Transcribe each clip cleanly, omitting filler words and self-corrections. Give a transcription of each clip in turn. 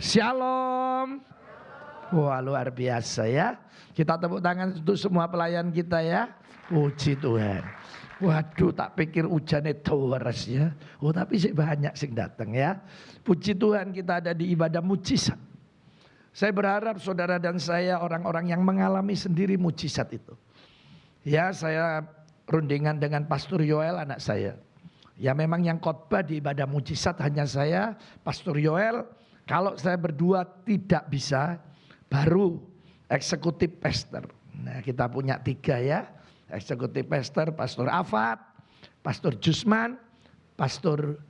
Shalom. Wah, luar biasa ya. Kita tepuk tangan untuk semua pelayan kita ya. Puji Tuhan. Waduh, tak pikir hujannya terus ya. Oh, tapi sih banyak sing datang ya. Puji Tuhan, kita ada di ibadah mujizat. Saya berharap saudara dan saya orang-orang yang mengalami sendiri mujizat itu. Ya, saya rundingan dengan Pastor Yoel anak saya. Ya, memang yang khotbah di ibadah mujizat hanya saya, Pastor Yoel. Kalau saya berdua tidak bisa, baru eksekutif pastor. Nah, kita punya 3 ya. Eksekutif pastor, Pastor Afat, Pastor Jusman, Pastor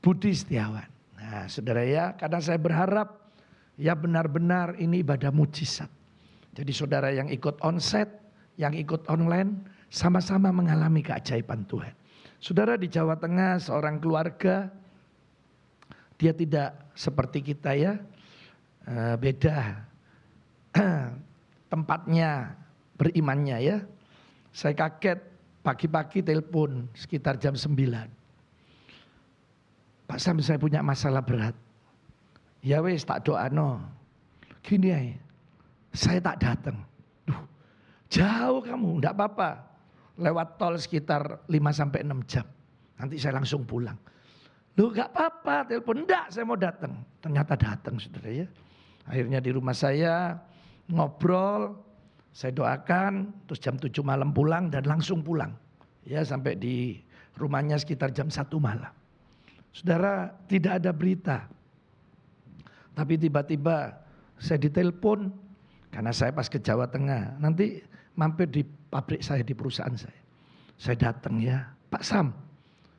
Budi Setiawan. Nah, saudara ya, karena saya berharap ya benar-benar ini ibadah mujizat. Jadi saudara yang ikut onsite, yang ikut online, sama-sama mengalami keajaiban Tuhan. Saudara di Jawa Tengah seorang keluarga, dia tidak seperti kita ya, beda tempatnya berimannya ya. Saya kaget pagi-pagi telepon sekitar jam 9. Pak Sam, saya punya masalah berat. Ya wes tak doa no. Gini ya, saya tak datang. Jauh kamu, enggak apa-apa. Lewat tol sekitar 5-6 jam. Nanti saya langsung pulang. Loh gak apa-apa, telepon. Enggak, saya mau datang. Ternyata datang saudara ya. Akhirnya di rumah saya ngobrol. Saya doakan, terus jam 7 malam pulang dan langsung pulang. Ya, sampai di rumahnya sekitar jam 1 malam. Saudara, tidak ada berita. Tapi tiba-tiba saya ditelepon. Karena saya pas ke Jawa Tengah. Nanti mampir di pabrik saya, di perusahaan saya. Saya datang ya, Pak Sam,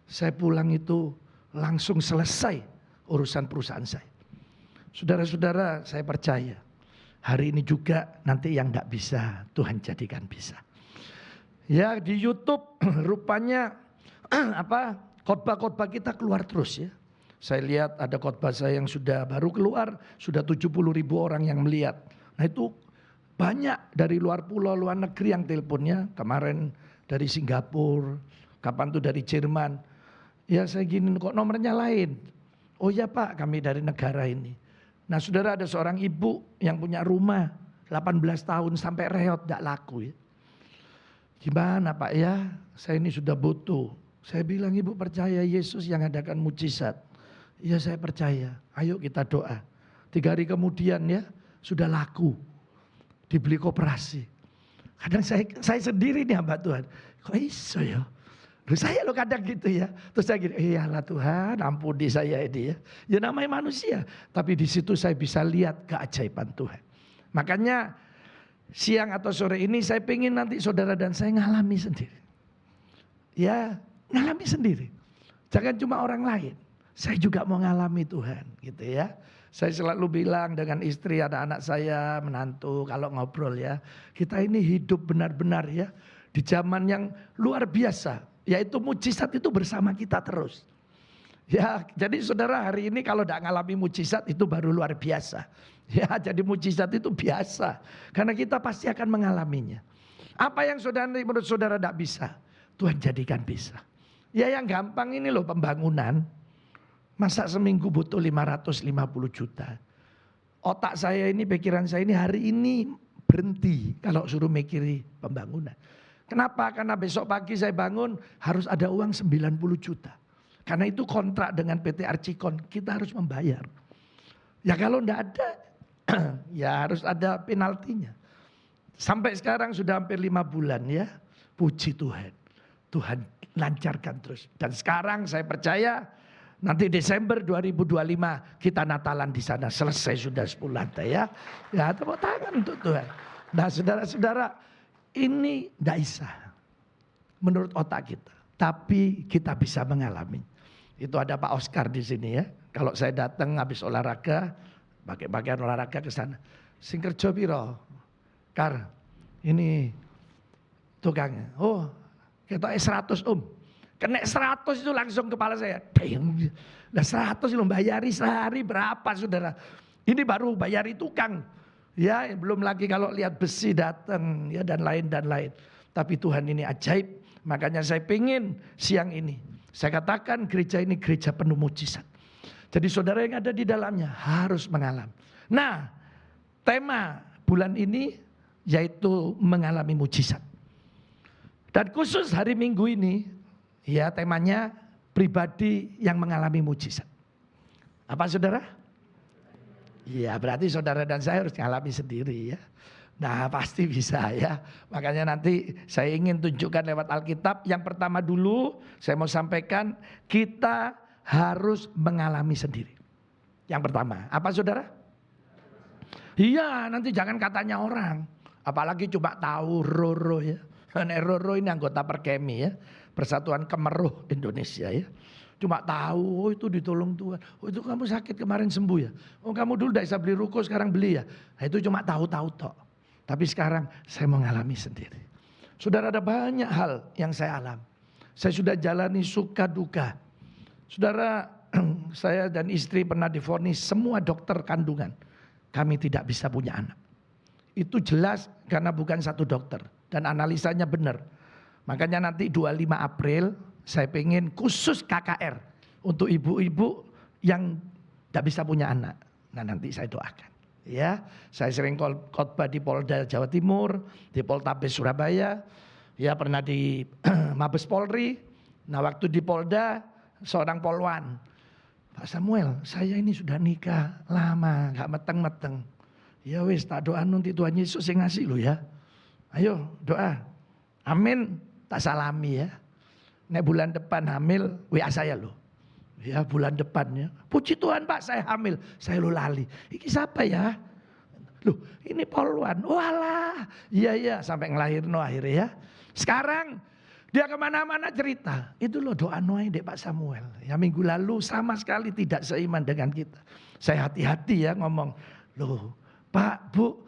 saya pulang itu langsung selesai urusan perusahaan saya. Saudara-saudara, saya percaya hari ini juga nanti yang tidak bisa Tuhan jadikan bisa. Ya, di YouTube rupanya khotbah-khotbah kita keluar terus ya. Saya lihat ada khotbah saya yang sudah baru keluar, sudah 70.000 orang yang melihat. Nah, itu banyak dari luar pulau, luar negeri yang teleponnya. Kemarin dari Singapura, kapan tuh dari Jerman. Ya saya gini, kok nomornya lain? Oh ya Pak, kami dari negara ini. Nah saudara, ada seorang ibu yang punya rumah 18 tahun sampai reot, tidak laku ya. Gimana Pak ya, saya ini sudah butuh. Saya bilang, ibu percaya Yesus yang adakan mujizat. Iya saya percaya, ayo kita doa. 3 hari kemudian ya, sudah laku. Dibeli koperasi. Kadang saya sendiri nih hamba Tuhan. Kok iso ya? Saya lo kadang gitu ya. Terus saya gini, iyalah Tuhan ampuni saya ini ya. Ya namanya manusia. Tapi di situ saya bisa lihat keajaiban Tuhan. Makanya siang atau sore ini saya pengen nanti saudara dan saya ngalami sendiri. Ya ngalami sendiri. Jangan cuma orang lain. Saya juga mau ngalami Tuhan gitu ya. Saya selalu bilang dengan istri, ada anak saya, menantu, kalau ngobrol ya. Kita ini hidup benar-benar ya. Di zaman yang luar biasa. Yaitu mujizat itu bersama kita terus. Ya, jadi saudara hari ini kalau tidak ngalami mujizat itu baru luar biasa. Ya, jadi mujizat itu biasa. Karena kita pasti akan mengalaminya. Apa yang saudara menurut saudara tidak bisa, Tuhan jadikan bisa. Ya yang gampang ini loh pembangunan. Masa seminggu butuh 550 juta. Otak saya ini, pikiran saya ini hari ini berhenti kalau suruh mikiri pembangunan. Kenapa? Karena besok pagi saya bangun harus ada uang 90 juta. Karena itu kontrak dengan PT Archicon, kita harus membayar. Ya kalau enggak ada, ya harus ada penaltinya. Sampai sekarang sudah hampir 5 bulan ya. Puji Tuhan. Tuhan lancarkan terus. Dan sekarang saya percaya nanti Desember 2025 kita Natalan di sana. Selesai sudah 10 lantai ya. Ya tepuk tangan untuk Tuhan. Nah saudara-saudara, ini tidak bisa menurut otak kita. Tapi kita bisa mengalami. Itu ada Pak Oscar di sini ya. Kalau saya datang habis olahraga, pakai pakaian olahraga ke sana. Sing kerja piro? Kar, ini tukangnya. Oh, kita 100 Kena 100 itu langsung kepala saya. Nah 100 itu bayari sehari berapa saudara. Ini baru bayari tukang. Ya belum lagi kalau lihat besi datang ya dan lain. Tapi Tuhan ini ajaib. Makanya saya pengen siang ini. Saya katakan gereja ini gereja penuh mujizat. Jadi saudara yang ada di dalamnya harus mengalami. Nah, tema bulan ini yaitu mengalami mujizat. Dan khusus hari Minggu ini, ya temanya pribadi yang mengalami mujizat. Apa saudara? Iya, berarti saudara dan saya harus mengalami sendiri ya. Nah, pasti bisa ya. Makanya nanti saya ingin tunjukkan lewat Alkitab. Yang pertama dulu saya mau sampaikan, kita harus mengalami sendiri. Yang pertama, apa saudara? Iya, nanti jangan katanya orang. Apalagi cuma tahu Roro ya. Roro ini anggota Perkemi ya. Persatuan Kemeruh Indonesia ya. Cuma tahu, oh itu ditolong Tuhan. Oh itu kamu sakit kemarin sembuh ya. Oh kamu dulu tidak bisa beli ruko sekarang beli ya. Nah, itu cuma tahu-tahu tok. Tapi sekarang saya mengalami sendiri. Saudara, ada banyak hal yang saya alami. Saya sudah jalani suka duka. Saudara, saya dan istri pernah divonis semua dokter kandungan. Kami tidak bisa punya anak. Itu jelas karena bukan satu dokter. Dan analisanya benar. Makanya nanti 25 April saya pengen khusus KKR untuk ibu-ibu yang tidak bisa punya anak. Nah nanti saya doakan. Ya, saya sering khotbah di Polda Jawa Timur, di Poltabes Surabaya, ya pernah di Mabes Polri. Nah waktu di Polda seorang polwan, Pak Samuel, saya ini sudah nikah lama, gak meteng-meteng. Ya wis tak doa nanti Tuhan Yesus yang ngasih lo ya. Ayo doa, amin, tak salami ya. Nek bulan depan hamil, WA saya loh. Ya bulan depannya, puji Tuhan Pak saya hamil, saya lo lali. Ini siapa ya? Loh ini polwan, walah. Iya sampai ngelahirno akhirnya ya. Sekarang dia kemana-mana cerita. Itu loh doa Noai dek Pak Samuel. Ya minggu lalu sama sekali tidak seiman dengan kita. Saya hati-hati ya ngomong, loh Pak Bu,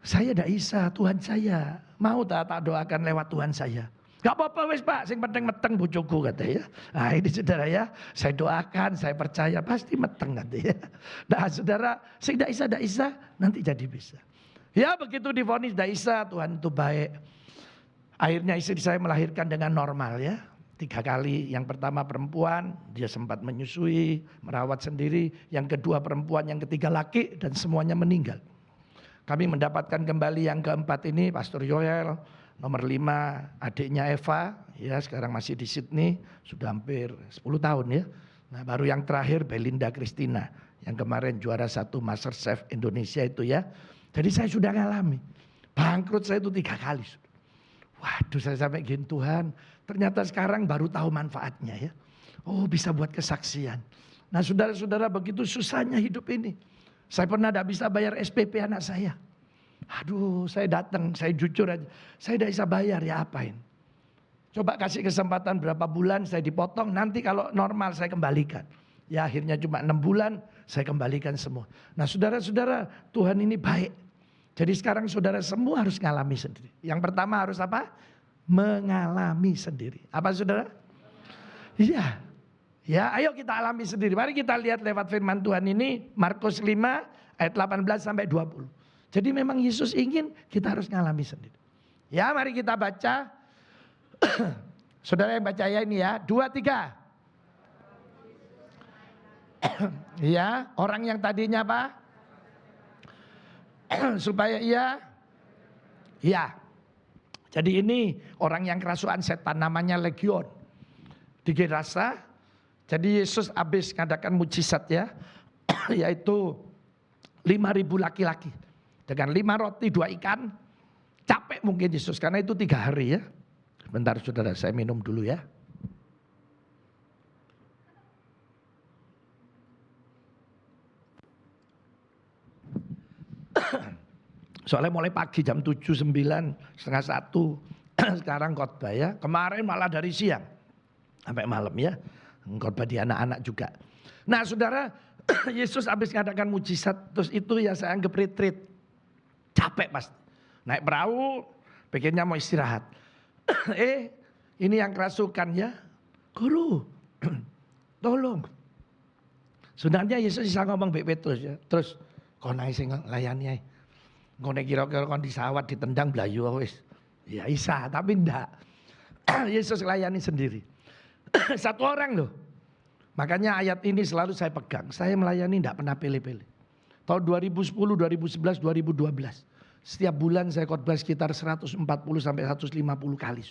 saya tidak bisa, Tuhan saya. Mau tak doakan lewat Tuhan saya. Gak apa-apa wis Pak, sing penting meteng bojoku katanya. Nah ini saudara ya, saya doakan, saya percaya pasti meteng katanya. Nah saudara, sing tidak bisa, nanti jadi bisa. Ya begitu divonis tidak bisa, Tuhan itu baik. Akhirnya istri saya melahirkan dengan normal ya. 3 kali, yang pertama perempuan, dia sempat menyusui, merawat sendiri. Yang kedua perempuan, yang ketiga laki, dan semuanya meninggal. Kami mendapatkan kembali yang keempat ini, Pastor Yoel. Nomor 5 adiknya Eva, ya sekarang masih di Sydney, sudah hampir 10 tahun ya. Nah baru yang terakhir Belinda Christina, yang kemarin juara 1 MasterChef Indonesia itu ya. Jadi saya sudah ngalami, bangkrut saya itu 3 kali. Waduh saya sampai gini Tuhan, ternyata sekarang baru tahu manfaatnya ya. Oh bisa buat kesaksian. Nah saudara-saudara begitu susahnya hidup ini. Saya pernah tidak bisa bayar SPP anak saya. Aduh saya datang, saya jujur aja. Saya tidak bisa bayar ya apain. Coba kasih kesempatan berapa bulan saya dipotong. Nanti kalau normal saya kembalikan. Ya akhirnya cuma 6 bulan saya kembalikan semua. Nah saudara-saudara Tuhan ini baik. Jadi sekarang saudara semua harus mengalami sendiri. Yang pertama harus apa? Mengalami sendiri. Apa saudara? Iya. Ya ayo kita alami sendiri. Mari kita lihat lewat firman Tuhan ini. Markus 5 ayat 18 sampai 20. Jadi memang Yesus ingin kita harus ngalami sendiri. Ya mari kita baca. Saudara yang baca ya ini ya. 2, 3. Ya orang yang tadinya apa? Supaya ia. Ya. Jadi ini orang yang kerasukan setan namanya Legion. Di Gerasa. Jadi Yesus habis mengadakan mujizat ya. Yaitu 5.000 laki-laki. Dengan 5 roti 2 ikan, capek mungkin Yesus karena itu 3 hari ya. Bentar saudara saya minum dulu ya. Soalnya mulai pagi jam 7, 9, setengah 1 sekarang khotbah ya. Kemarin malah dari siang sampai malam ya. Khotbah di anak-anak juga. Nah saudara Yesus habis mengadakan mujizat terus itu ya saya anggap retreat. Capek pasti. Naik perahu, pikirnya mau istirahat. Ini yang kerasukan ya. Guru, tolong. Sebenarnya Yesus bisa ngomong baik Petrus ya. Terus, kau naik sing layani. Kau naik kira-kira kau disawat, ditendang belayu wis. Ya isa, tapi enggak. Yesus layani sendiri. 1 orang loh. Makanya ayat ini selalu saya pegang. Saya melayani tidak pernah pilih-pilih. Tahun 2010, 2011, 2012. Setiap bulan saya khotbah sekitar 140 sampai 150 kali.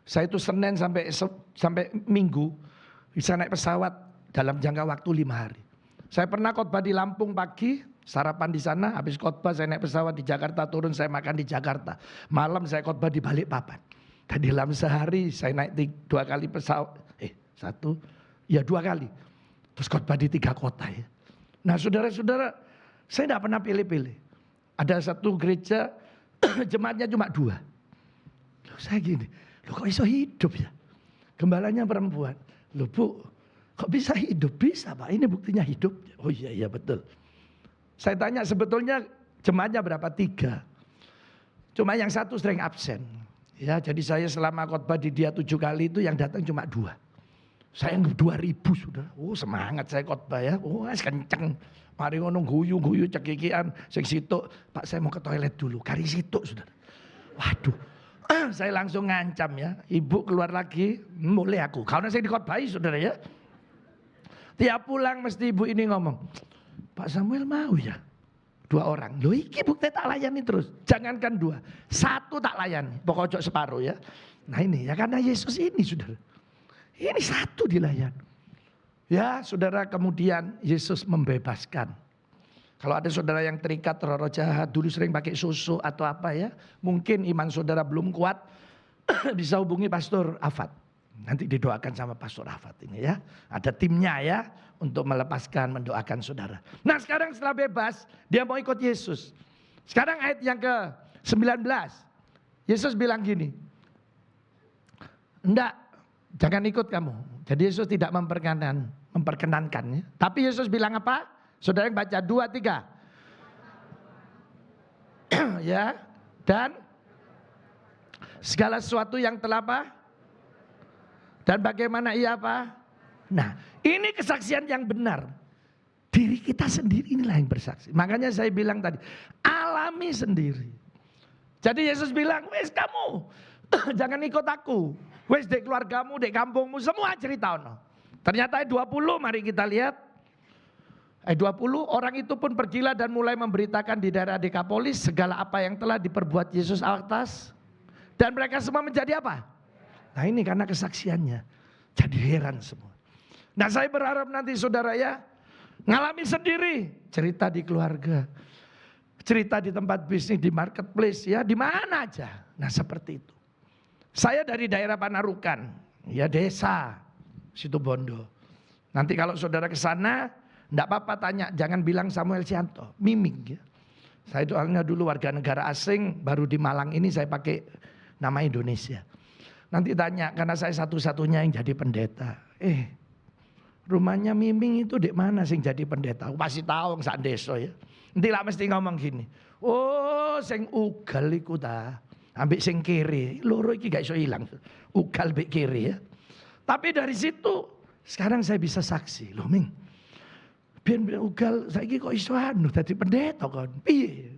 Saya itu Senin sampai Minggu bisa naik pesawat dalam jangka waktu 5 hari. Saya pernah khotbah di Lampung pagi, sarapan di sana, habis khotbah saya naik pesawat di Jakarta, turun saya makan di Jakarta. Malam saya khotbah di Balikpapan. Dan dalam sehari saya naik 2 kali pesawat, 2 kali. Terus khotbah di 3 kota ya. Nah saudara-saudara, saya tidak pernah pilih-pilih. Ada satu gereja jemaatnya cuma 2. Loh, saya gini, loh kok bisa hidup ya? Gembalanya perempuan. Loh Bu, kok bisa hidup? Bisa Pak, ini buktinya hidup. Oh iya betul. Saya tanya sebetulnya jemaatnya berapa? 3. Cuma yang 1 sering absen. Ya, jadi saya selama khotbah di dia 7 kali itu yang datang cuma 2. Saya 2.000 sudah. Oh semangat saya khotbah ya. Oh kenceng. Mari ngono guyu cekikian. Sing situk, Pak saya mau ke toilet dulu. Kari situk sudah. Waduh. Saya langsung ngancam ya. Ibu keluar lagi, mulai aku. Karena saya dikhotbahi saudara ya. Tiap pulang mesti ibu ini ngomong, Pak Samuel mau ya? 2 orang. Loh iki bukti tak layani terus. Jangankan 2. 1 tak layani. Pokoknya separuh ya. Nah ini ya karena Yesus ini saudara. Ini 1 dilayani. Ya saudara, kemudian Yesus membebaskan. Kalau ada saudara yang terikat roh jahat, dulu sering pakai susu atau apa ya. Mungkin iman saudara belum kuat, bisa hubungi Pastor Afat. Nanti didoakan sama Pastor Afat ini ya. Ada timnya ya untuk melepaskan, mendoakan saudara. Nah sekarang setelah bebas, dia mau ikut Yesus. Sekarang ayat yang ke-19. Yesus bilang gini, enggak, jangan ikut kamu. Jadi Yesus tidak memperkenankannya. Tapi Yesus bilang apa? Saudara yang baca 2, 3. Ya, dan segala sesuatu yang telah apa? Dan bagaimana ia apa? Nah, ini kesaksian yang benar. Diri kita sendiri inilah yang bersaksi. Makanya saya bilang tadi, alami sendiri. Jadi Yesus bilang, wes kamu jangan ikut aku. Wes dek keluargamu, dek kampungmu, semua cerita ono. Ternyata ayat 20, mari kita lihat. Ayat 20, orang itu pun pergilah dan mulai memberitakan di daerah Dekapolis segala apa yang telah diperbuat Yesus atas. Dan mereka semua menjadi apa? Nah ini karena kesaksiannya. Jadi heran semua. Nah saya berharap nanti saudara ya, ngalamin sendiri. Cerita di keluarga. Cerita di tempat bisnis, di marketplace ya, di mana aja. Nah seperti itu. Saya dari daerah Panarukan, ya desa Situbondo. Nanti kalau saudara ke sana, enggak apa-apa tanya, jangan bilang Samuel Sianto, Miming ya. Saya soalnya dulu warga negara asing, baru di Malang ini saya pakai nama Indonesia. Nanti tanya, karena saya satu-satunya yang jadi pendeta. Rumahnya Miming itu di mana sih jadi pendeta? Aku pasti tahu sak desa ya. Nanti lah mesti ngomong gini, oh sing ugal iku ta. Ambek sing kiri, loro iki gak iso ilang. Ugal mbek kiri ya. Tapi dari situ sekarang saya bisa saksi. Loh Ming, biyen ugal saiki kok iso anu dadi pendeta kon. Piye?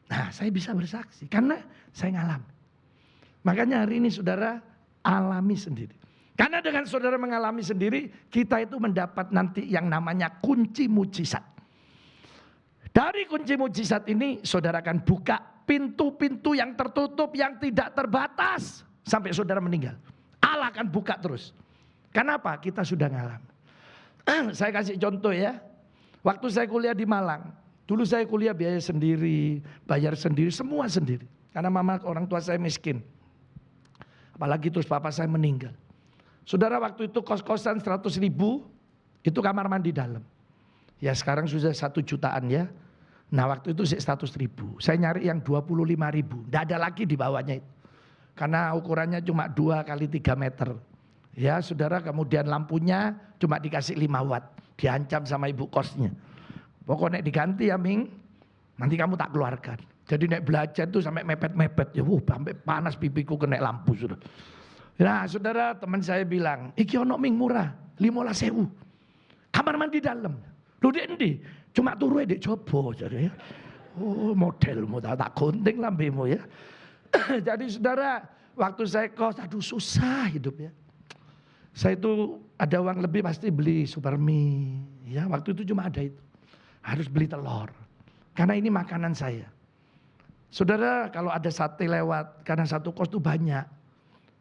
Nah, saya bisa bersaksi karena saya ngalami. Makanya hari ini saudara alami sendiri. Karena dengan saudara mengalami sendiri, kita itu mendapat nanti yang namanya kunci mujizat. Dari kunci mujizat ini saudara akan buka pintu-pintu yang tertutup, yang tidak terbatas sampai saudara meninggal. Allah akan buka terus. Kenapa? Kita sudah ngalami. Saya kasih contoh ya. Waktu saya kuliah di Malang, dulu saya kuliah biaya sendiri, bayar sendiri, semua sendiri. Karena mama orang tua saya miskin. Apalagi terus papa saya meninggal. Saudara waktu itu kos-kosan 100.000, itu kamar mandi dalam. Ya sekarang sudah 1 jutaan ya. Nah waktu itu 100.000. Saya nyari yang 25.000. Tidak ada lagi di bawahnya itu. Karena ukurannya cuma 2 kali 3 meter. Ya saudara, kemudian lampunya cuma dikasih 5 watt. Diancam sama ibu kosnya. Pokoknya diganti ya Ming. Nanti kamu tak keluarkan. Jadi naik belajar tuh sampai mepet-mepet. Ya sampai panas pipiku kena lampu sudah. Nah saudara, teman saya bilang, iki ono Ming murah 15.000. Kamar mandi dalam. Lu di cuma turu di coba jadi ya. Oh modelmu tak gunting lambemu ya. Jadi saudara, waktu saya kos, aduh susah hidup ya. Saya itu Ada uang lebih pasti beli Supermi. Ya, waktu itu cuma ada itu. Harus beli telur. Karena ini makanan saya. Saudara, kalau ada sate lewat, karena satu kos itu banyak.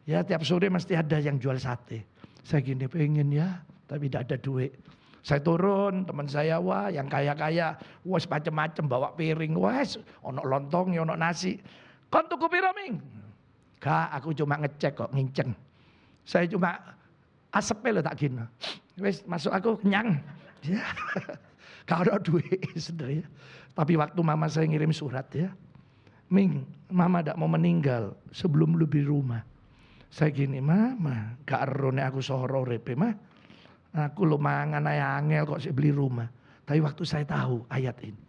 Ya, tiap sore mesti ada yang jual sate. Saya gini, pengen ya, tapi tidak ada duit. Saya turun, teman saya, wah yang kaya-kaya, wah macam-macam bawa piring, wah ono lontong, ono nasi. Kon tuku piro, Ming? Gak, aku cuma ngecek kok, nginceng. Saya cuma asepnya lo tak gini. Wes masuk aku kenyang. Ya. Kalau duit sebenarnya. Tapi waktu mama saya ngirim surat ya. Ming, mama tidak mau meninggal sebelum lu beli rumah. Saya gini, mama, gak erone aku soro repe mah. Aku lo mangan ayah angel kok saya beli rumah. Tapi waktu saya tahu ayat ini.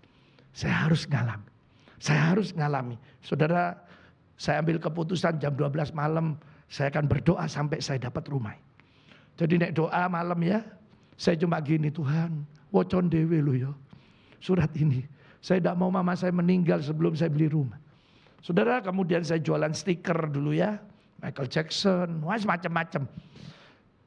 Saya harus ngalami. Saya harus ngalami. Saudara, saya ambil keputusan jam 12 malam. Saya akan berdoa sampai saya dapat rumah. Jadi nek doa malam ya, saya cuma gini, Tuhan, wocon dewe lo ya, surat ini. Saya tidak mau mama saya meninggal sebelum saya beli rumah. Saudara, kemudian saya jualan stiker dulu ya, Michael Jackson, wah macam-macam.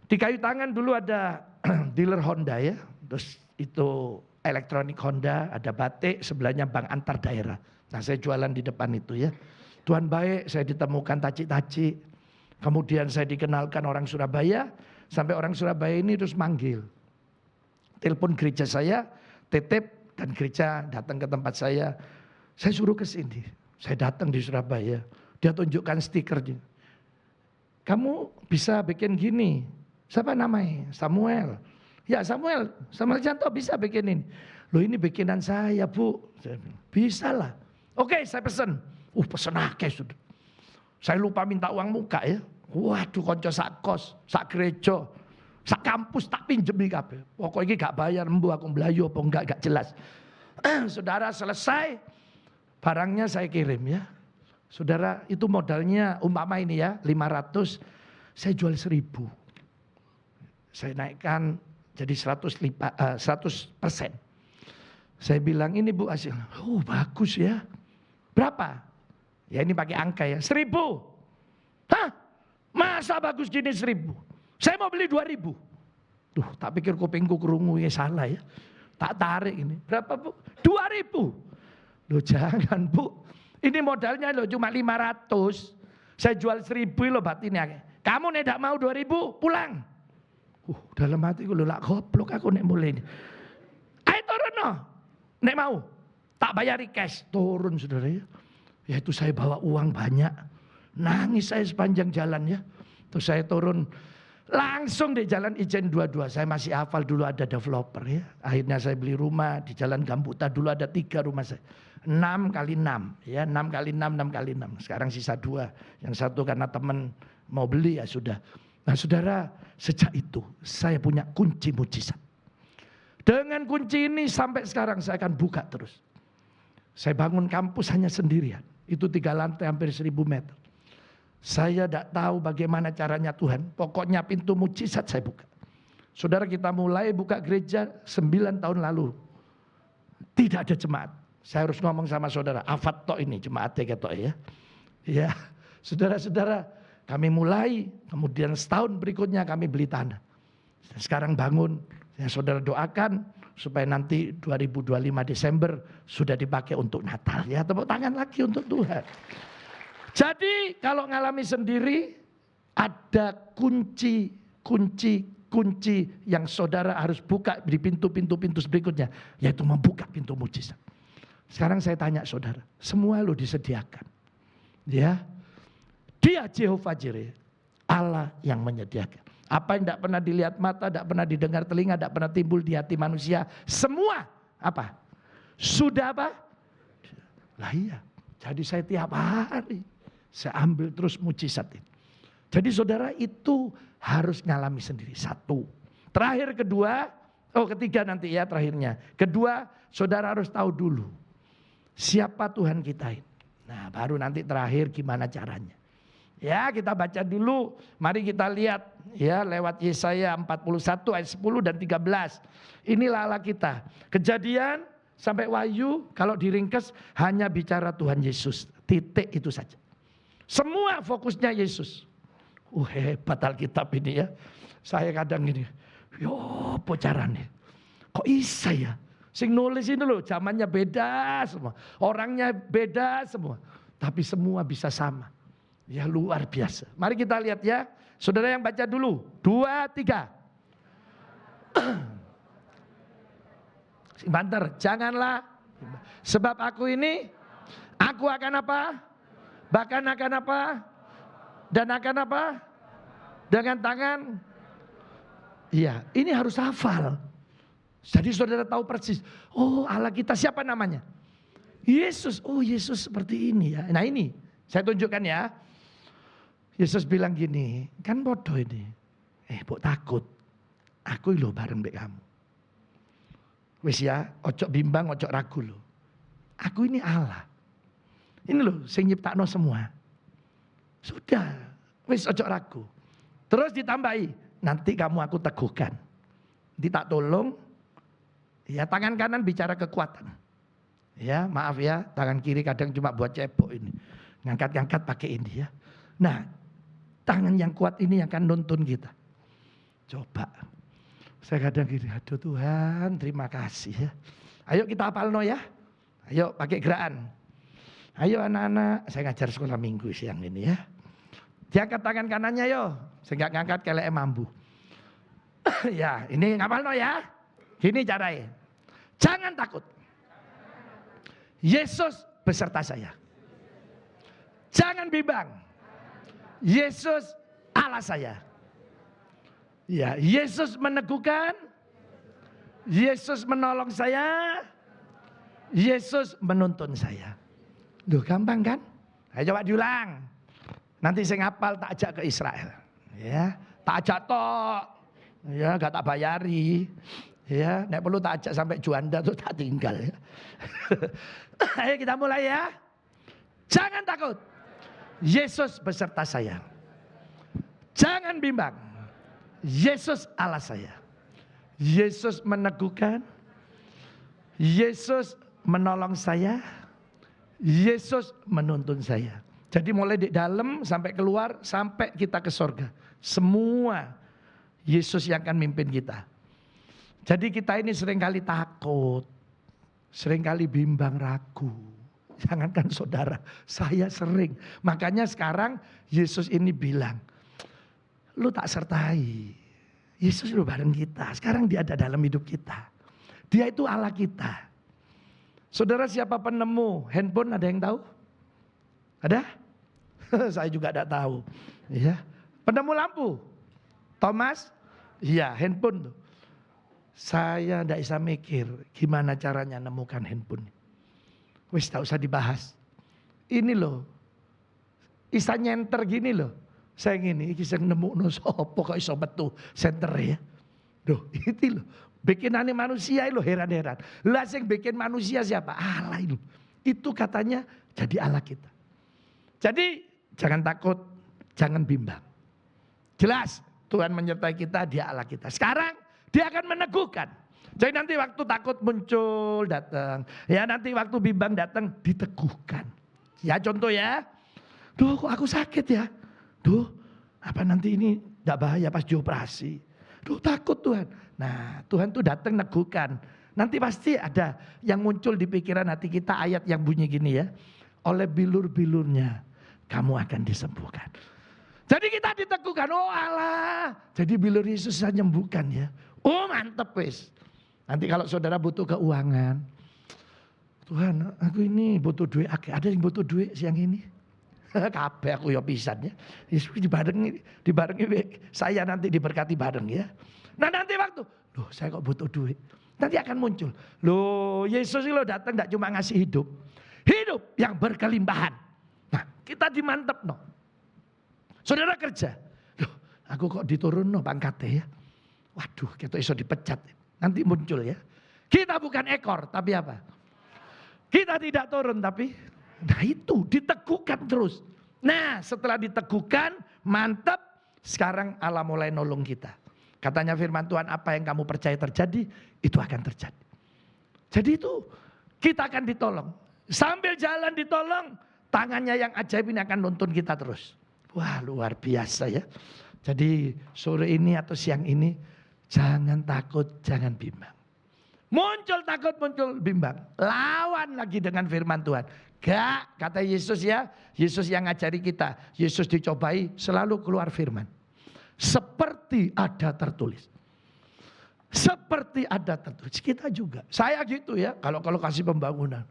Di kayu tangan dulu ada dealer Honda ya, terus itu elektronik Honda, ada batik, sebelahnya bank antar daerah. Nah saya jualan di depan itu ya. Tuhan baik, saya ditemukan tacik-tacik. Kemudian saya dikenalkan orang Surabaya. Sampai orang Surabaya ini terus manggil. Telepon gereja saya, titip dan gereja datang ke tempat saya. Saya suruh ke sini. Saya datang di Surabaya. Dia tunjukkan stikernya. Kamu bisa bikin gini. Siapa namanya? Samuel. Ya Samuel Janto bisa bikin ini. Loh ini bikinan saya Bu. Saya bilang, bisa lah. Oke saya pesen. Pesen akeh sudah. Saya lupa minta uang muka ya. Waduh konco sak kos, sak gereja, sak kampus tak pinjemi kabeh. Pokoknya gak bayar mbu aku melayu apa enggak gak jelas. Saudara selesai barangnya saya kirim ya. Saudara itu modalnya umpama ini ya 500, saya jual 1000. Saya naikkan jadi 100%. Saya bilang ini Bu hasil. Bagus ya. Berapa? Ya ini pakai angka ya 1000. Hah? Masa bagus gini 1000? Saya mau beli 2000. Duh, tak pikir kupingku kerungu ya salah ya. Tak tarik ini. Berapa Bu? 2000. Loh jangan Bu. Ini modalnya loh cuma 500. Saya jual 1000 loh batinnya. Kamu nih tidak mau 2000 pulang. Dalam hatiku loh lak goblok aku nek mulai ini. Ayo turun no. Nek mau. Tak bayari cash. Turun saudara ya. Ya itu saya bawa uang banyak. Nangis saya sepanjang jalan ya. Terus saya turun langsung di jalan Ijen 22. Saya masih hafal dulu ada developer ya. Akhirnya saya beli rumah di jalan Gambuta. Dulu ada 3 rumah saya. 6 kali 6 ya. 6 kali 6, 6 kali 6. Sekarang sisa 2. Yang satu karena teman mau beli ya sudah. Nah saudara, sejak itu saya punya kunci mujizat. Dengan kunci ini sampai sekarang saya akan buka terus. Saya bangun kampus hanya sendirian. Itu 3 lantai hampir 1000 meter. Saya tidak tahu bagaimana caranya Tuhan. Pokoknya pintu mujizat saya buka. Saudara kita mulai buka gereja 9 tahun lalu. Tidak ada jemaat. Saya harus ngomong sama saudara. Afat tok ini jemaat tok ya. Ya, saudara-saudara kami mulai. Kemudian setahun berikutnya kami beli tanah. Sekarang bangun. Ya, saudara doakan supaya nanti 2025 Desember sudah dipakai untuk Natal. Ya tepuk tangan lagi untuk Tuhan. Jadi kalau ngalami sendiri ada kunci yang saudara harus buka di pintu-pintu berikutnya. Yaitu membuka pintu mujizat. Sekarang saya tanya saudara, semua lo disediakan. Ya, Dia Jehovah Jireh, Allah yang menyediakan. Apa yang tidak pernah dilihat mata, tidak pernah didengar telinga, tidak pernah timbul di hati manusia. Semua apa? Sudah apa? Lah iya, jadi saya tiap hari. Saya ambil terus mujizat ini. Jadi saudara itu harus ngalami sendiri. 1. Terakhir kedua, ketiga nanti ya terakhirnya. Kedua, saudara harus tahu dulu siapa Tuhan kita ini. Nah baru nanti terakhir gimana caranya. Ya kita baca dulu, mari kita lihat ya lewat Yesaya 41 ayat 10 dan 13. Inilah Allah kita. Kejadian sampai Wahyu kalau diringkes hanya bicara Tuhan Yesus. Titik itu saja. Semua fokusnya Yesus. Hebat Alkitab ini ya. Saya kadang gini, Yo, apa carane? Kok bisa ya? Sing nulis ini loh, zamannya beda semua. Orangnya beda semua. Tapi semua bisa sama. Ya luar biasa. Mari kita lihat ya. Saudara yang baca dulu. 2, 3. Banter, janganlah. Sebab aku ini, aku akan apa? Bahkan akan apa? Dan akan apa? Dengan tangan. Iya, ini harus hafal. Jadi saudara tahu persis. Oh Allah kita siapa namanya? Yesus. Oh Yesus seperti ini ya. Nah ini, saya tunjukkan ya. Yesus bilang gini, kan bodoh ini. Bok takut. Aku lo bareng mbek kamu. Wis ya, ojo bimbang, ojo ragu lo. Aku ini Allah. Ini loh, sing nyiptakno semua. Sudah, wis ojo ragu. Terus ditambahi, nanti kamu aku teguhkan. Nanti tak tolong. Ya, tangan kanan bicara kekuatan. Ya, maaf ya, tangan kiri kadang cuma buat cebok ini. Ngangkat-ngangkat pakai ini ya. Nah, tangan yang kuat ini yang akan nuntun kita. Coba. Saya kadang gini, aduh Tuhan terima kasih ya. Ayo kita hafalno ya. Ayo pakai gerakan. Ayo anak-anak, saya ngajar sekolah minggu siang ini ya. Diangkat tangan kanannya yo. Saya nggak ngangkat kelek mambu. Ya, ini ngapalno ya. Gini caranya. Jangan takut. Yesus beserta saya. Jangan bimbang. Yesus Allah saya. Ya, Yesus meneguhkan, Yesus menolong saya, Yesus menuntun saya. Duh, gampang kan? Ayo coba diulang. Nanti saya ngapal tak ajak ke Israel. Ya, tak ajak tok. Ya, gak tak bayari. Ya, nek perlu tak ajak sampai Juanda tuh tak tinggal ya. Ayo kita mulai ya. Jangan takut. Yesus beserta saya. Jangan bimbang. Yesus Allah saya. Yesus meneguhkan. Yesus menolong saya. Yesus menuntun saya. Jadi mulai di dalam sampai keluar sampai kita ke surga. Semua Yesus yang akan mimpin kita. Jadi kita ini seringkali takut. Seringkali bimbang ragu. Jangankan saudara, saya sering. Makanya sekarang Yesus ini bilang, lu tak sertai. Yesus lu bareng kita. Sekarang dia ada dalam hidup kita. Dia itu Allah kita. Saudara siapa penemu handphone ada yang tahu? Ada? Saya juga tidak tahu. Ya. Penemu lampu? Thomas? Iya handphone tuh. Saya tidak bisa mikir gimana caranya nemukan handphone. Wis tak usah dibahas. Ini loh. Isa nyenter gini loh. Saya gini, iki sing nemukno sapa kok iso metu senter ya. Duh, itu loh. Bikinane manusia itu heran-heran. Lah sing bikin manusia siapa? Allah itu. Itu katanya jadi Allah kita. Jadi jangan takut, jangan bimbang. Jelas Tuhan menyertai kita, dia Allah kita. Sekarang dia akan meneguhkan. Jadi nanti waktu takut muncul datang. Ya nanti waktu bimbang datang diteguhkan. Ya contoh ya. Duh kok aku sakit ya. Duh apa nanti ini tidak bahaya pas dioperasi. Duh takut Tuhan. Nah Tuhan tuh datang neguhkan. Nanti pasti ada yang muncul di pikiran hati kita ayat yang bunyi gini ya. Oleh bilur-bilurnya kamu akan disembuhkan. Jadi kita diteguhkan. Oh Allah. Jadi bilur Yesus saya nyembuhkan ya. Oh mantep wis. Nanti kalau saudara butuh keuangan. Tuhan aku ini butuh duit. Ada yang butuh duit siang ini. Kabeh aku ya pisan ya. Dibarengi saya nanti diberkati bareng ya. Nah nanti waktu. Loh saya kok butuh duit. Nanti akan muncul. Loh Yesus itu datang tidak cuma ngasih hidup. Hidup yang berkelimpahan. Nah kita dimantep no. Saudara kerja. Loh aku kok diturun no pangkatnya ya. Waduh kita iso dipecat. Nanti muncul ya. Kita bukan ekor tapi apa? Kita tidak turun tapi. Nah itu diteguhkan terus. Nah setelah diteguhkan mantap. Sekarang Allah mulai nolong kita. Katanya firman Tuhan apa yang kamu percaya terjadi. Itu akan terjadi. Jadi itu kita akan ditolong. Sambil jalan ditolong. Tangannya yang ajaib ini akan nuntun kita terus. Wah luar biasa ya. Jadi sore ini atau siang ini. Jangan takut, jangan bimbang. Muncul takut, muncul bimbang. Lawan lagi dengan firman Tuhan. Gak, kata Yesus ya. Yesus yang ngajari kita. Yesus dicobai selalu keluar firman. Seperti ada tertulis. Seperti ada tertulis. Kita juga. Saya gitu ya. Kalau kasih pembangunan.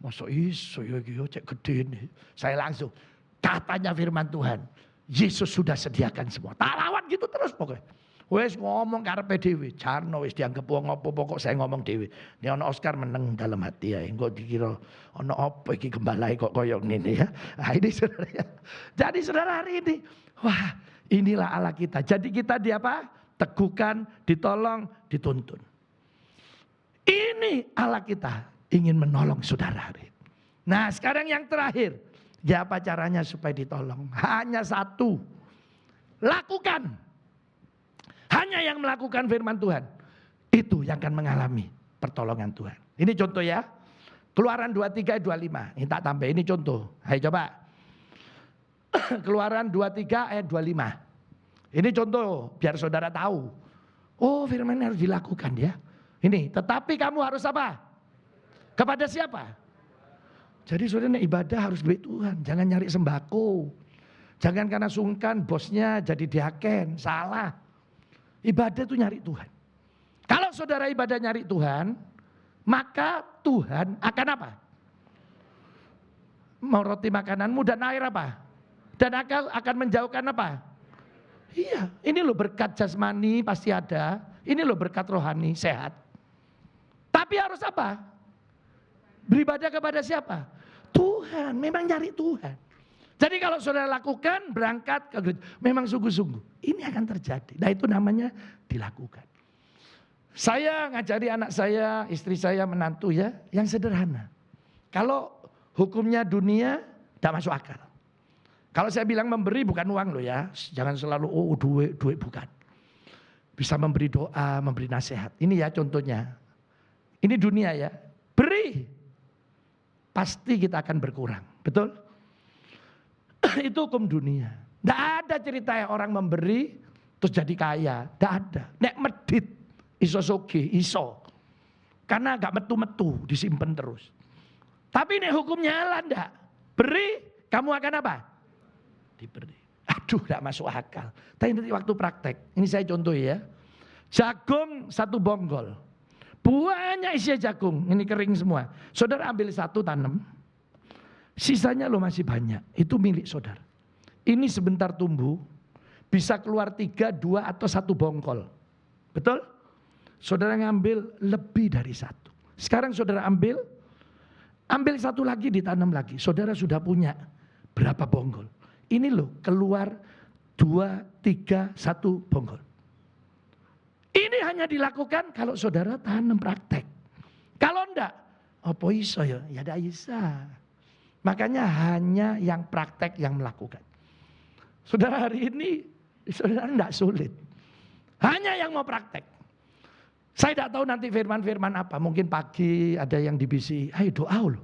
Masa iso ya cek gede nih. Saya langsung. Katanya firman Tuhan. Yesus sudah sediakan semua. Tak lawan gitu terus pokoknya. Wes ngomong karepe dhewe, jarno wis dianggap wong apa pokok saya ngomong dhewe. Nek ana Oscar meneng dalam hati ya, engko dikira ana apa iki gembalae kok koyo ngene ya. Nah ini saudara ya. Jadi saudara hari ini, wah inilah Allah kita. Jadi kita di apa? Teguhkan, ditolong, dituntun. Ini Allah kita ingin menolong saudara hari ini. Nah sekarang yang terakhir, ya apa caranya supaya ditolong? Hanya satu, lakukan. Hanya yang melakukan firman Tuhan. Itu yang akan mengalami pertolongan Tuhan. Ini contoh ya. Keluaran 23 ayat 25. Ini tak tambah, ini contoh. Ayo coba. Keluaran 23 ayat 25. Ini contoh biar saudara tahu. Oh firman harus dilakukan ya. Ini tetapi kamu harus apa? Kepada siapa? Jadi saudara ibadah harus duit Tuhan. Jangan nyari sembako. Jangan karena sungkan bosnya jadi diaken. Salah. Ibadah itu nyari Tuhan. Kalau saudara ibadah nyari Tuhan, maka Tuhan akan apa? Mau roti makananmu dan air apa? Dan akan menjauhkan apa? Iya, ini loh berkat jasmani pasti ada. Ini loh berkat rohani sehat. Tapi harus apa? Beribadah kepada siapa? Tuhan, memang nyari Tuhan. Jadi kalau saudara lakukan, berangkat ke gereja, memang sungguh-sungguh. Ini akan terjadi. Nah itu namanya dilakukan. Saya ngajari anak saya, istri saya, menantu ya, yang sederhana. Kalau hukumnya dunia, tidak masuk akal. Kalau saya bilang memberi bukan uang loh ya. Jangan selalu duit bukan. Bisa memberi doa, memberi nasihat. Ini ya contohnya. Ini dunia ya. Beri. Pasti kita akan berkurang. Betul? Itu hukum dunia. Tidak ada cerita ya orang memberi terus jadi kaya. Tidak ada. Nek medit iso soge, iso. Karena gak metu-metu disimpan terus. Tapi nek hukumnya Allah enggak. Beri, kamu akan apa? Diberi. Aduh gak masuk akal. Tapi nanti waktu praktek. Ini saya contoh ya. Jagung satu bonggol. Banyak isi jagung. Ini kering semua. Saudara ambil satu tanam. Sisanya lo masih banyak, itu milik saudara. Ini sebentar tumbuh, bisa keluar 3, 2 atau 1 bongkol. Betul? Saudara ngambil lebih dari 1. Sekarang saudara ambil 1 lagi ditanam lagi. Saudara sudah punya berapa bongkol. Ini loh keluar 2, 3, 1 bongkol. Ini hanya dilakukan kalau saudara tanam praktek. Kalau enggak, apa iso ya? Ya enggak bisa. Makanya hanya yang praktek yang melakukan. Saudara hari ini, saudara tidak sulit. Hanya yang mau praktek. Saya tidak tahu nanti firman-firman apa. Mungkin pagi ada yang dibisi, ayo doa loh.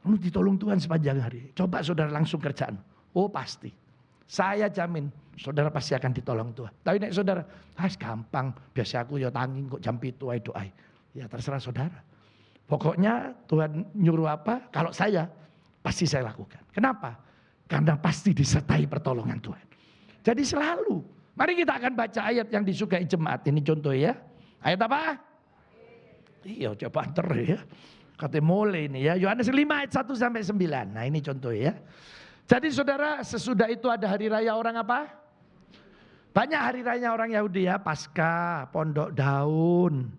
Lu ditolong Tuhan sepanjang hari. Coba saudara langsung kerjaan. Oh pasti. Saya jamin, saudara pasti akan ditolong Tuhan. Tapi nek saudara, gampang. Biasa aku ya tanging kok jam 7 ayo doa. Ya terserah saudara. Pokoknya Tuhan nyuruh apa, kalau saya pasti saya lakukan. Kenapa? Karena pasti disertai pertolongan Tuhan. Jadi selalu. Mari kita akan baca ayat yang disukai jemaat. Ini contoh ya. Ayat apa? Iya coba anter ya. Katanya mulai ini ya. Yohanes 5 ayat 1 sampai 9. Nah ini contoh ya. Jadi saudara sesudah itu ada hari raya orang apa? Banyak hari raya orang Yahudi ya. Paskah, Pondok Daun.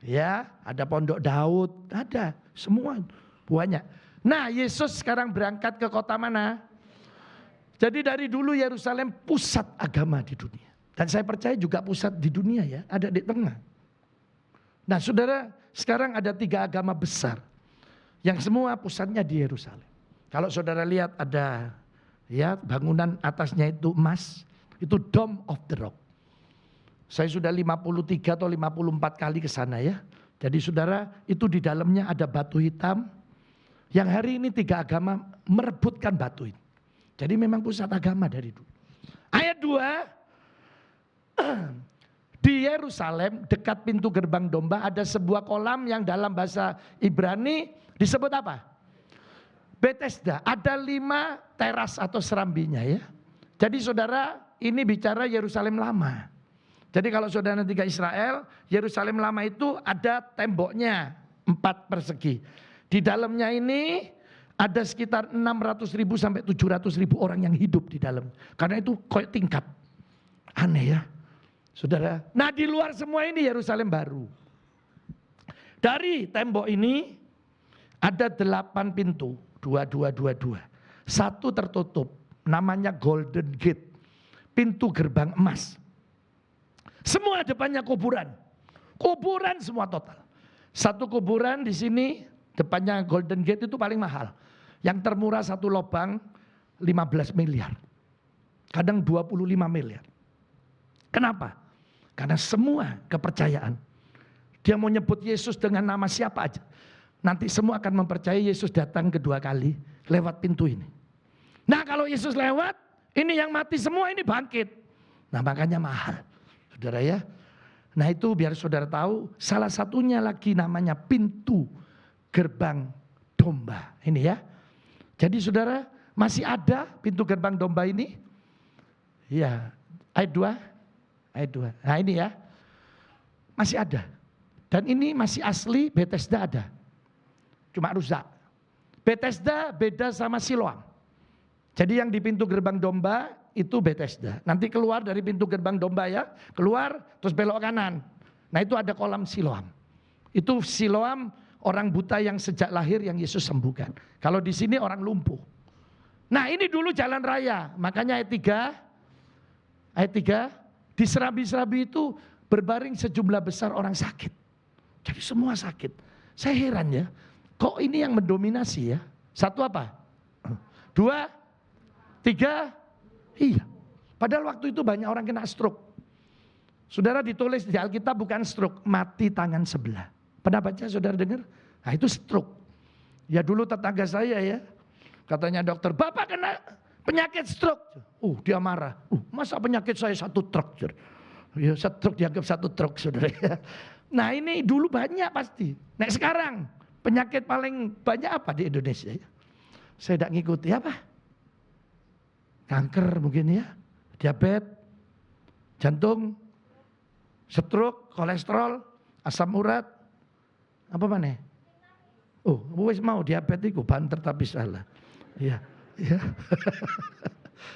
Ya ada Pondok Daud. Ada semua banyak. Nah Yesus sekarang berangkat ke kota mana? Jadi dari dulu Yerusalem pusat agama di dunia. Dan saya percaya juga pusat di dunia ya, ada di tengah. Nah saudara, sekarang ada 3 agama besar. Yang semua pusatnya di Yerusalem. Kalau saudara lihat ada ya bangunan atasnya itu emas. Itu Dome of the Rock. Saya sudah 53 atau 54 kali ke sana ya. Jadi saudara, itu di dalamnya ada batu hitam. Yang hari ini 3 agama merebutkan batu itu. Jadi memang pusat agama dari dulu. Ayat 2. Di Yerusalem dekat pintu gerbang domba ada sebuah kolam yang dalam bahasa Ibrani disebut apa? Bethesda. Ada 5 teras atau serambinya ya. Jadi saudara, ini bicara Yerusalem lama. Jadi kalau saudara nanti ke Israel, Yerusalem lama itu ada temboknya 4 persegi. Di dalamnya ini ada sekitar 600.000 sampai 700.000 orang yang hidup di dalam. Karena itu kayak tingkat. Aneh ya. Saudara, nah di luar semua ini Yerusalem baru. Dari tembok ini ada 8 pintu, 2. Satu tertutup, namanya Golden Gate, pintu gerbang emas. Semua depannya kuburan, kuburan semua total. Satu kuburan di sini depannya Golden Gate itu paling mahal. Yang termurah satu lubang 15 miliar, kadang 25 miliar. Kenapa? Karena semua kepercayaan. Dia mau nyebut Yesus dengan nama siapa aja. Nanti semua akan mempercayai Yesus datang kedua kali lewat pintu ini. Nah kalau Yesus lewat, ini yang mati semua ini bangkit. Nah makanya mahal. Saudara ya. Nah itu biar saudara tahu, salah satunya lagi namanya pintu gerbang domba. Ini ya. Jadi saudara, masih ada pintu gerbang domba ini? Ya, ayat 2. Ayat 2. Nah ini ya. Masih ada. Dan ini masih asli Bethesda ada. Cuma rusak. Bethesda beda sama Siloam. Jadi yang di pintu gerbang domba itu Bethesda. Nanti keluar dari pintu gerbang domba ya. Keluar terus belok kanan. Nah itu ada kolam Siloam. Itu Siloam orang buta yang sejak lahir yang Yesus sembuhkan. Kalau di sini orang lumpuh. Nah ini dulu jalan raya. Makanya ayat 3. Ayat 3. Di serambi-serambi itu berbaring sejumlah besar orang sakit. Jadi semua sakit. Saya heran ya. Kok ini yang mendominasi ya? 1 apa? 2, 3. Iya. Padahal waktu itu banyak orang kena stroke. Saudara ditulis di Alkitab bukan stroke. Mati tangan sebelah. Pernah baca saudara dengar? Nah itu stroke. Ya dulu tetangga saya ya. Katanya dokter, Bapak kena penyakit stroke. Dia marah. Masa penyakit saya 1 truk? Ya, stroke dianggap 1 truk saudara. Nah ini dulu banyak pasti. Nah sekarang penyakit paling banyak apa di Indonesia? Saya tidak ngikuti apa? Kanker mungkin ya. Diabetes, jantung, stroke, kolesterol, asam urat. Apa mana? Wis mau diabetes itu banter tapi salah. Iya. Iya.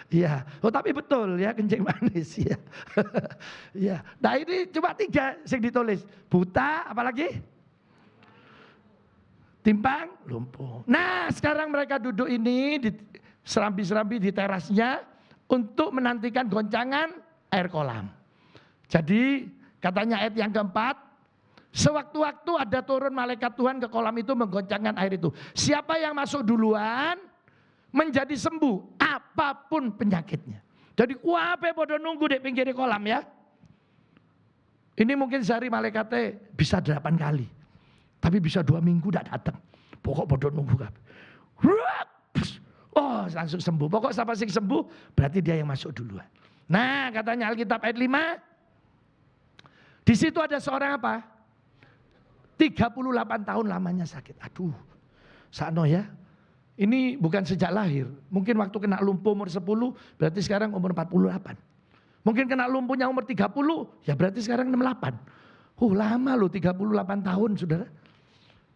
Iya. Tapi betul ya kencing manis ya. Iya. Nah ini cuma 3 yang ditulis. Buta apalagi? Timpang, lumpuh. Nah sekarang mereka duduk ini di serambi-serambi di terasnya untuk menantikan goncangan air kolam. Jadi katanya ayat yang keempat, sewaktu-waktu ada turun malaikat Tuhan ke kolam itu menggoncangkan air itu. Siapa yang masuk duluan menjadi sembuh apapun penyakitnya. Jadi wape bodoh nunggu di pinggir kolam ya. Ini mungkin sehari malaikatnya bisa 8 kali. Tapi bisa 2 minggu tidak datang. Pokok bodoh nunggu kan. Langsung sembuh. Pokok siapa sih sembuh berarti dia yang masuk duluan. Nah katanya Alkitab ayat 5. Di situ ada seorang apa? 38 tahun lamanya sakit. Aduh. Sakno ya. Ini bukan sejak lahir. Mungkin waktu kena lumpuh umur 10, berarti sekarang umur 48. Mungkin kena lumpuhnya umur 30, ya berarti sekarang 68. Lama loh 38 tahun saudara.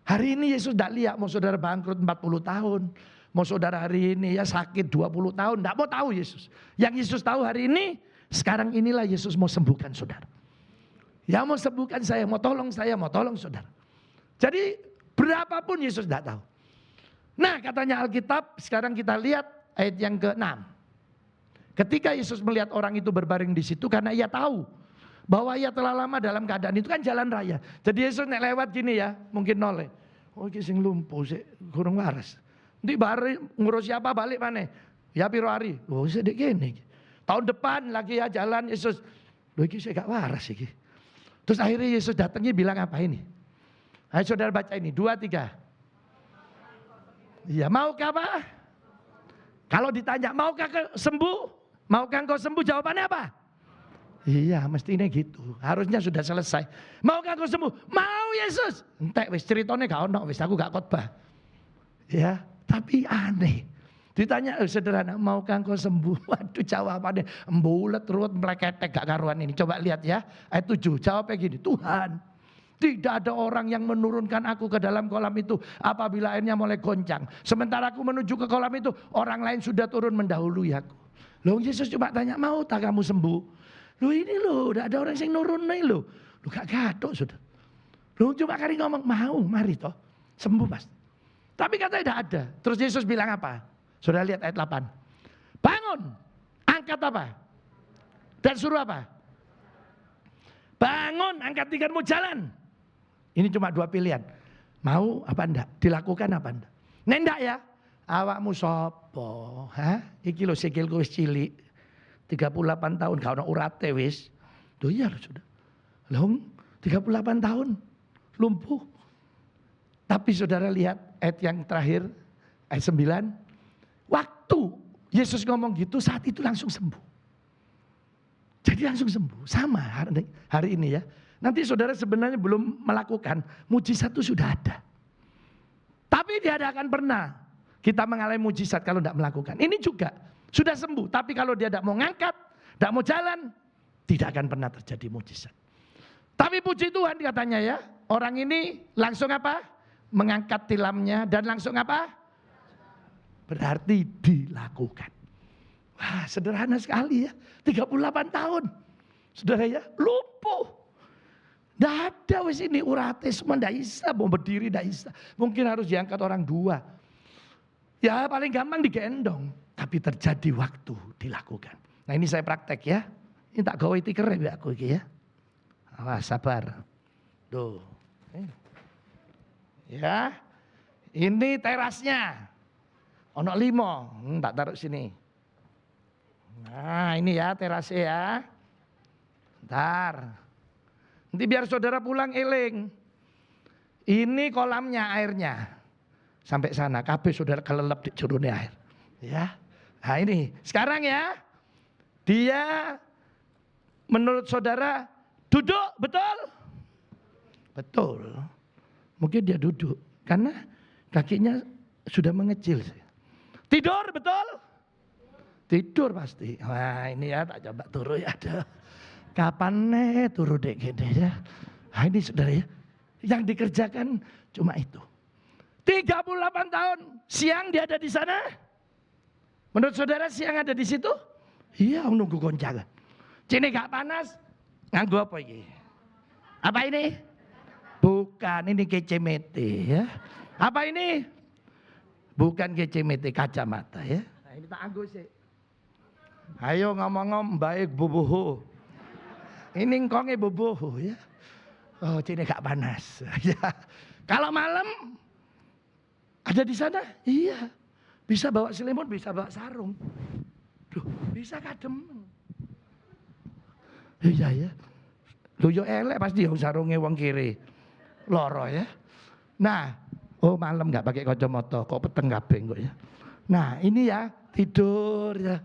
Hari ini Yesus tidak lihat mau saudara bangkrut 40 tahun. Mau saudara hari ini ya sakit 20 tahun. Tidak mau tahu Yesus. Yang Yesus tahu hari ini, sekarang inilah Yesus mau sembuhkan saudara. Ya mau sembuhkan saya, mau tolong saudara. Jadi berapapun Yesus tidak tahu. Nah katanya Alkitab, sekarang kita lihat ayat yang ke-6. Ketika Yesus melihat orang itu berbaring di situ karena ia tahu bahwa ia telah lama dalam keadaan itu kan jalan raya. Jadi Yesus nek lewat gini ya, mungkin noleh. Iki sing lumpuh sik kurang waras. Nanti bari ngurus siapa balik mana? Ya piro hari? Sedek gini. Tahun depan lagi ya jalan Yesus. Iki saya gak waras iki. Terus akhirnya Yesus datangnya bilang apa ini? Ayo saudara baca ini, 2, 3. Iya, maukah apa? Kalau ditanya, maukah sembuh? Maukah engkau sembuh? Jawabannya apa? Iya, mestinya gitu. Harusnya sudah selesai. Maukah kau sembuh? Mau Yesus. Entek wis ceritanya gak ono, wis aku gak khotbah. Ya, tapi aneh. Ditanya sederhana, maukah kau sembuh? Waduh, jawabannya embulet, ruwet, meleketek, gak karuan ini. Coba lihat ya, ayat 7, jawabnya gini, Tuhan, tidak ada orang yang menurunkan aku ke dalam kolam itu apabila airnya mulai goncang. Sementara aku menuju ke kolam itu, orang lain sudah turun mendahului aku. Loh, Yesus cuma tanya, mau tak kamu sembuh? Loh ini loh, udah ada orang yang nurun nih loh. Loh gak gaduh sudah. Loh cuma kali ngomong, mau, mari toh, sembuh pasti. Tapi katanya tidak ada. Terus Yesus bilang apa? Sudah lihat ayat 8. Bangun, angkat apa? Dan suruh apa? Bangun, angkat tiketmu jalan. Ini cuma dua pilihan. Mau apa enggak? Dilakukan apa enggak? Nendak ya? Awakmu sopo? Hah? Iki lo sikilku wis cilik. 38 tahun gak ono urate wis. Loh iya loh sudah. Loh 38 tahun lumpuh. Tapi saudara lihat ayat yang terakhir, ayat 9. Waktu Yesus ngomong gitu, saat itu langsung sembuh. Jadi langsung sembuh. Sama hari ini ya. Nanti saudara sebenarnya belum melakukan, mujizat itu sudah ada. Tapi dia tidak akan pernah kita mengalami mujizat kalau tidak melakukan. Ini juga sudah sembuh, tapi kalau dia tidak mau ngangkat, tidak mau jalan, tidak akan pernah terjadi mujizat. Tapi puji Tuhan katanya ya, orang ini langsung apa? Mengangkat tilamnya dan langsung apa? Berarti dilakukan. Wah sederhana sekali ya, 38 tahun. Saudara ya, lumpuh. Tidak ada wis ini urate semua tidak bisa, mau berdiri tidak bisa. Mungkin harus diangkat orang dua. Ya paling gampang digendong. Tapi terjadi waktu dilakukan. Nah ini saya praktek ya. Ini tak gawe tiker ya aku ini ya. Awas sabar. Tuh. Ya. Ini terasnya. Ono 5. Tak taruh sini. Nah ini ya terasnya ya. Bentar. Nanti biar saudara pulang eling. Ini kolamnya airnya. Sampai sana. Kabeh saudara kelelep di jurune air. Ya. Nah ini. Sekarang ya. Dia menurut saudara duduk. Betul? Betul. Mungkin dia duduk. Karena kakinya sudah mengecil. Tidur betul? Tidur pasti. Wah ini ya tak coba turun ya. Kapan nih turun dek gede ya. Nah ini saudara ya. Yang dikerjakan cuma itu. 38 tahun siang dia ada di sana. Menurut saudara siang ada di situ? Iya nunggu goncangan. Cini gak panas. Nganggu apa ini? Apa ini? Bukan ini kecemete ya. Apa ini? Bukan kecemete kacamata ya. Nah, ini tak anggo sih. Ayo ngomong-ngomong baik boboho. Ini ngkonge boboho ya. Oh cini gak panas. Ya. Kalau malam ada di sana? Iya. Bisa bawa selimut, bisa bawa sarung. Duh, bisa kadem. Iya ya. Lu yo elek pasti yang sarungnya wong kiri. Loro ya. Nah, oh malam nggak pakai kacamata, kok peteng kabeh kok ya. Nah, ini ya tidur ya.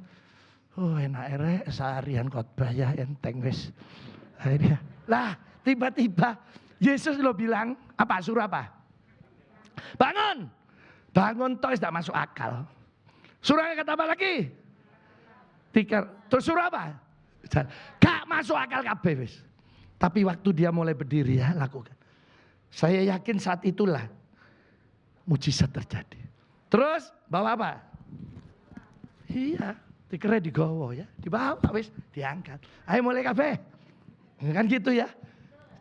Oh, enak erek seharian khotbah ya enteng wis. Akhirnya. Lah, tiba-tiba Yesus lo bilang, apa suruh apa? Bangun. Bangun toh tidak masuk akal. Suruh kata apa lagi? Terus suruh apa? Gak masuk akal kabeh wis. Tapi waktu dia mulai berdiri ya lakukan. Saya yakin saat itulah mujizat terjadi. Terus bawa apa? Iya, tikere digawa ya, dibawa wis diangkat. Ayo mulai kabeh. Kan gitu ya.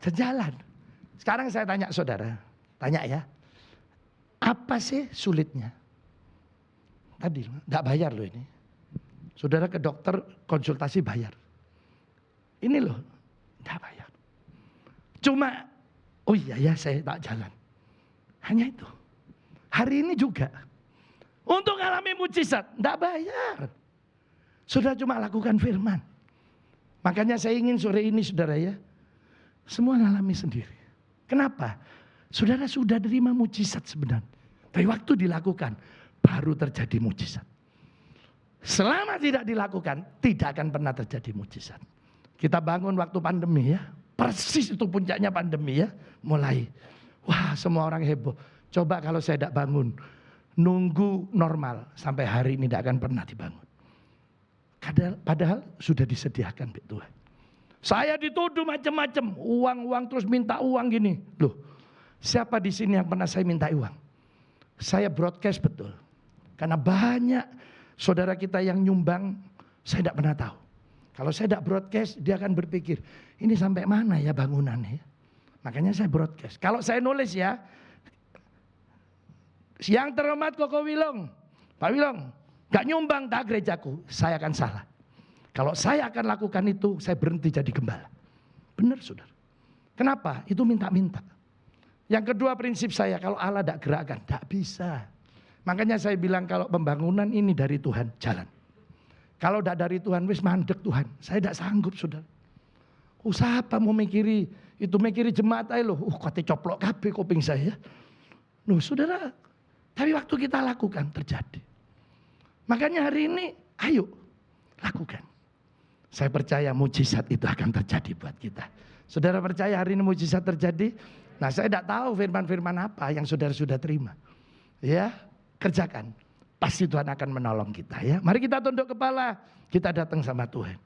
Sejalan. Sekarang saya tanya saudara, tanya ya. Apa sih sulitnya? Tadi enggak bayar loh ini. Saudara ke dokter konsultasi bayar. Ini loh, enggak bayar. Cuma, oh iya ya saya tak jalan. Hanya itu. Hari ini juga. Untuk mengalami mujizat, enggak bayar. Sudah cuma lakukan firman. Makanya saya ingin sore ini saudara ya. Semua ngalami sendiri. Kenapa? Saudara sudah terima mujizat sebenarnya. Tapi waktu dilakukan, baru terjadi mujizat. Selama tidak dilakukan, tidak akan pernah terjadi mujizat. Kita bangun waktu pandemi ya. Persis itu puncaknya pandemi ya. Mulai. Wah, semua orang heboh. Coba kalau saya tidak bangun. Nunggu normal. Sampai hari ini tidak akan pernah dibangun. Padahal sudah disediakan Tuhan. Saya dituduh macam-macam. Uang terus minta uang gini. Loh, siapa di sini yang pernah saya minta uang? Saya broadcast betul. Karena banyak saudara kita yang nyumbang. Saya tidak pernah tahu. Kalau saya tidak broadcast, dia akan berpikir, ini sampai mana ya bangunannya? Makanya saya broadcast. Kalau saya nulis ya, yang terhormat Koko Wilong, Pak Wilong, gak nyumbang tak gerejaku, saya akan salah. Kalau saya akan lakukan itu, saya berhenti jadi gembala. Benar saudara. Kenapa? Itu minta-minta. Yang kedua prinsip saya, kalau Allah tidak gerakkan, tidak bisa. Makanya saya bilang kalau pembangunan ini dari Tuhan, jalan. Kalau tidak dari Tuhan, wis mandek Tuhan. Saya tidak sanggup, saudara. Siapa mau mikiri, itu mikiri jemaat aja loh. Kate coplok kabeh kuping saya. Loh saudara, tapi waktu kita lakukan terjadi. Makanya hari ini, ayo lakukan. Saya percaya mujizat itu akan terjadi buat kita. Saudara percaya hari ini mujizat terjadi? Nah saya tidak tahu firman-firman apa yang saudara sudah terima. Ya, kerjakan. Pasti Tuhan akan menolong kita ya. Mari kita tunduk kepala, kita datang sama Tuhan.